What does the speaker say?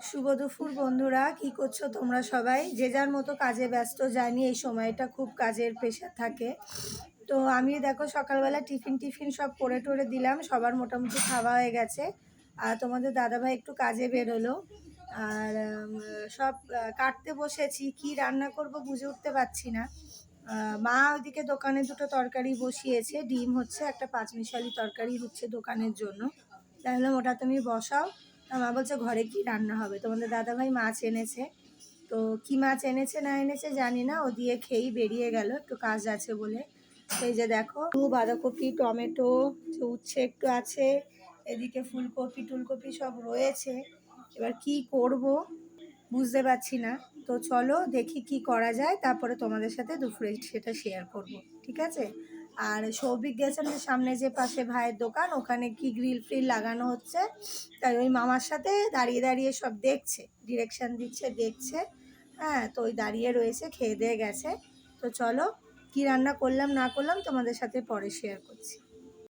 শুভ দুপুর বন্ধুরা, কি করছো তোমরা সবাই? যে যার মতো কাজে ব্যস্ত, জানি এই সময়টা খুব কাজের প্রেশার থাকে। তো আমি দেখো সকালবেলা টিফিন সব করে টরে দিলাম, সবার মোটামুটি খাওয়া হয়ে গেছে। আর তোমাদের দাদাভাই একটু কাজে বেরোলো। আর সব কাটতে বসেছি, কি রান্না করব বুঝে উঠতে পারছি না। মা ওইদিকে দোকানে দুটো তরকারি বসিয়েছে, ডিম হচ্ছে, একটা পাঁচমিশালি তরকারি হচ্ছে দোকানের জন্য। তাহলে ওটা তুমি বসাও। মা বলছে ঘরে কি রান্না হবে, তোমাদের দাদাভাই মাছ এনেছে। তো কি মাছ এনেছে না এনেছে জানি না, ও দিয়ে খেয়েই বেরিয়ে গেল, একটু কাজ আছে বলে। এই যে দেখো, বাঁধাকপি, টমেটো, উচ্ছে একটু আছে, এদিকে ফুলকপি টুলকপি সব রয়েছে। এবার কি করব বুঝতে পারছি না। তো চলো দেখি কি করা যায়, তারপরে তোমাদের সাথে দুপুরে সেটা শেয়ার করব, ঠিক আছে? আর সৌভিক গেছেন যে সামনে যে পাশে ভাইয়ের দোকান, ওখানে কি গ্রিল ফ্রিল লাগানো হচ্ছে, তাই ওই মামার সাথে দাঁড়িয়ে দাঁড়িয়ে সব দেখছে, ডিরেকশন দিচ্ছে, দেখছে। হ্যাঁ, তো ওই দাঁড়িয়ে রয়েছে, খেয়ে দিয়ে গেছে। তো চলো কি রান্না করলাম না করলাম তোমাদের সাথে পরে শেয়ার করছি।